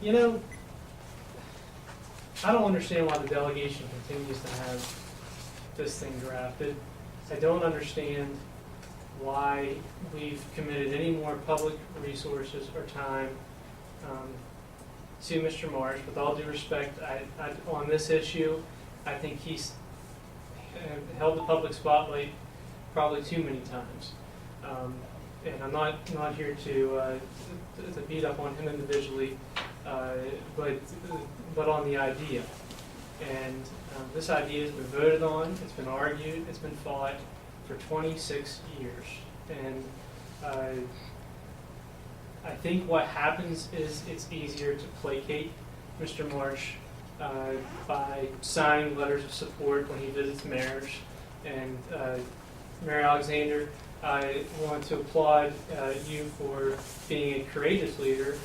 You know, I don't understand why the delegation continues to have this thing drafted. I don't understand why we've committed any more public resources or time to Mr. Marsh. With all due respect, on this issue, I think he's held the public spotlight probably too many times. And I'm not here to beat up on him individually, but on the idea. And this idea has been voted on, it's been argued, it's been fought for 26 years. And I think what happens is it's easier to placate Mr. Marsh by signing letters of support when he visits mayors. And Mayor Alexander, I want to applaud you for being a courageous leader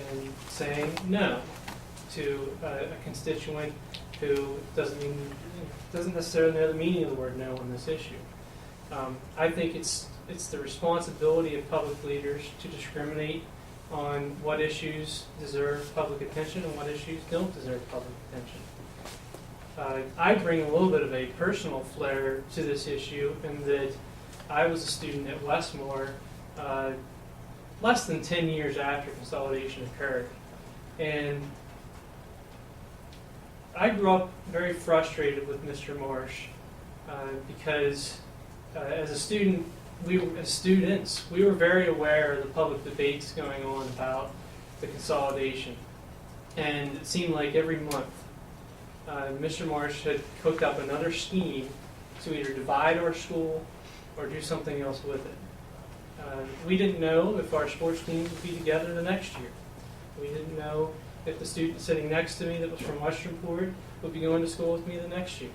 and saying no to a constituent who doesn't necessarily know the meaning of the word no on this issue. I think it's the responsibility of public leaders to discriminate on what issues deserve public attention and what issues don't deserve public attention. I bring a little bit of a personal flair to this issue in that I was a student at Westmore less than 10 years after consolidation occurred. And I grew up very frustrated with Mr. Marsh because as a student, we were very aware of the public debates going on about the consolidation. And it seemed like every month, Mr. Marsh had cooked up another scheme to either divide our school or do something else with it. We didn't know if our sports teams would be together the next year. We didn't know if the student sitting next to me that was from Westernport would be going to school with me the next year.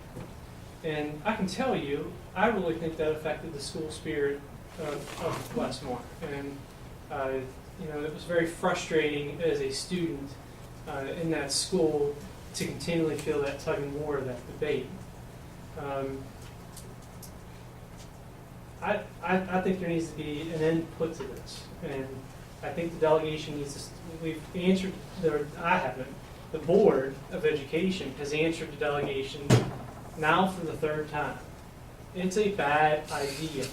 And I can tell you, I really think that affected the school spirit of Westmore. And it was very frustrating as a student in that school to continually feel that tug and war of that debate. I think there needs to be an end put to this, and I think the delegation needs to. We've answered. I haven't. The Board of Education has answered the delegation now for the third time. It's a bad idea,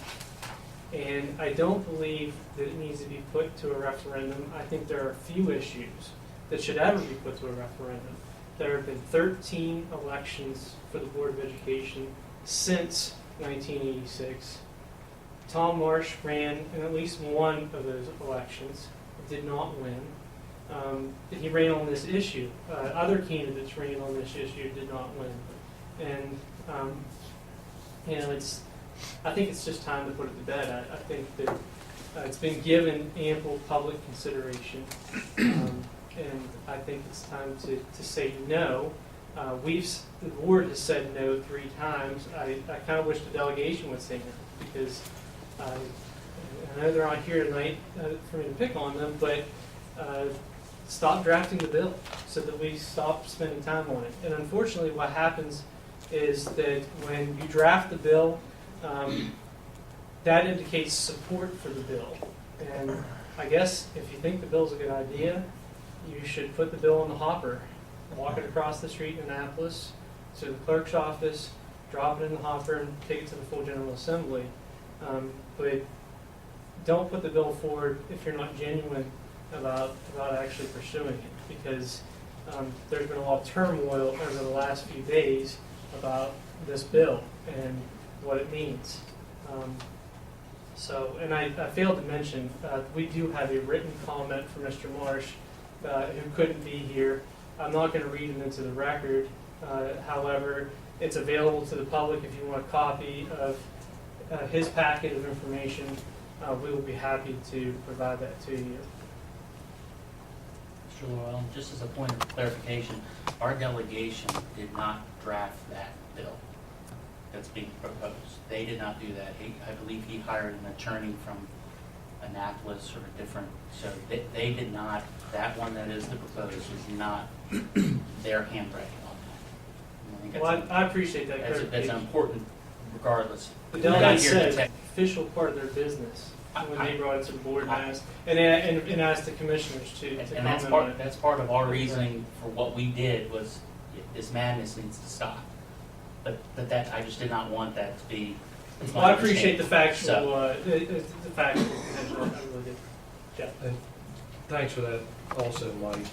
and I don't believe that it needs to be put to a referendum. I think there are few issues that should ever be put to a referendum. There have been 13 elections for the Board of Education since 1986. Tom Marsh ran in at least one of those elections, did not win. He ran on this issue. Other candidates ran on this issue, did not win. And I think it's just time to put it to bed. I think that it's been given ample public consideration, and I think it's time to say no. The board has said no 3 times. I kind of wish the delegation would say no, because I know they're on here tonight for me to pick on them, but stop drafting the bill so that we stop spending time on it. And unfortunately, what happens is that when you draft the bill, that indicates support for the bill. And I guess if you think the bill's a good idea, you should put the bill in the hopper, walk it across the street in Annapolis to the clerk's office, drop it in the hopper, and take it to the full General Assembly. But don't put the bill forward if you're not genuine about actually pursuing it, because there's been a lot of turmoil over the last few days about this bill and what it means. And I failed to mention, we do have a written comment from Mr. Marsh, who couldn't be here. I'm not going to read it into the record. However, it's available to the public if you want a copy of his packet of information. We will be happy to provide that to you. Mr. Llewellyn, just as a point of clarification, our delegation did not draft that bill that's being proposed. They did not do that. I believe he hired an attorney from Annapolis or a different, so they did not, that one that is the proposed is not their handwriting on that. Well, I appreciate that clarification. That's important regardless. The delegate said official part of their business when they brought it to the board and asked the commissioners to And that's comment on it. that's part of our reasoning for what we did was, this madness needs to stop. But that, I just did not want that to be. Well, I appreciate the factual, So- the factual potential, I really do. Jeff? And thanks for that also, Mike.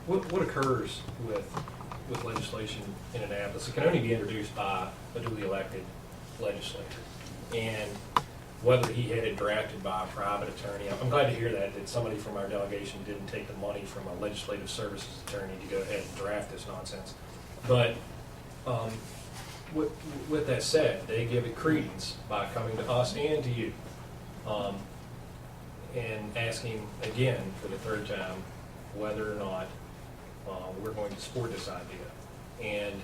What occurs with legislation in Annapolis? It can only be introduced by a duly elected legislator. And whether he had it drafted by a private attorney, I'm glad to hear that somebody from our delegation didn't take the money from a legislative services attorney to go ahead and draft this nonsense. But with that said, they give it credence by coming to us and to you and asking again for the third time whether or not we're going to support this idea. And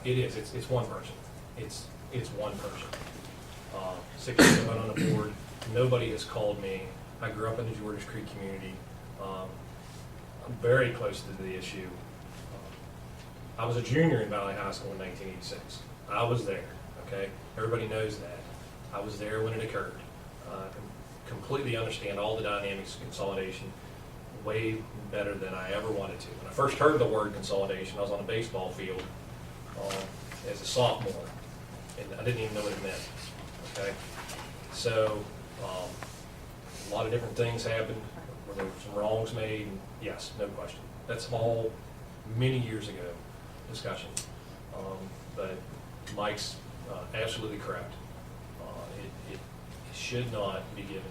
it's one person. It's one person. 6 years I've been on the board. Nobody has called me. I grew up in the Georges Creek community. I'm very close to the issue. I was a junior in Valley High School in 1986. I was there, okay? Everybody knows that. I was there when it occurred. Completely understand all the dynamics of consolidation way better than I ever wanted to. When I first heard the word consolidation, I was on a baseball field as a sophomore, and I didn't even know what it meant, okay? So a lot of different things happened. There were some wrongs made, and yes, no question. That's all many years ago discussion. But Mike's absolutely correct. It should not be given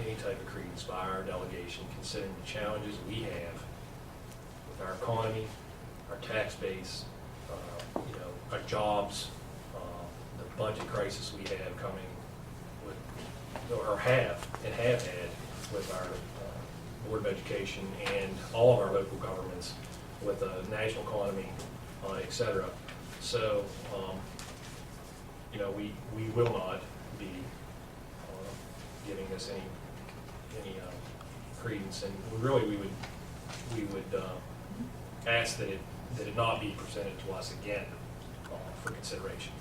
any type of credence by our delegation, considering the challenges we have with our economy, our tax base, our jobs, the budget crisis we have coming with, or have had with our Board of Education and all of our local governments with the national economy, et cetera. So, we will not be giving this any credence, and we would ask that it not be presented to us again for consideration.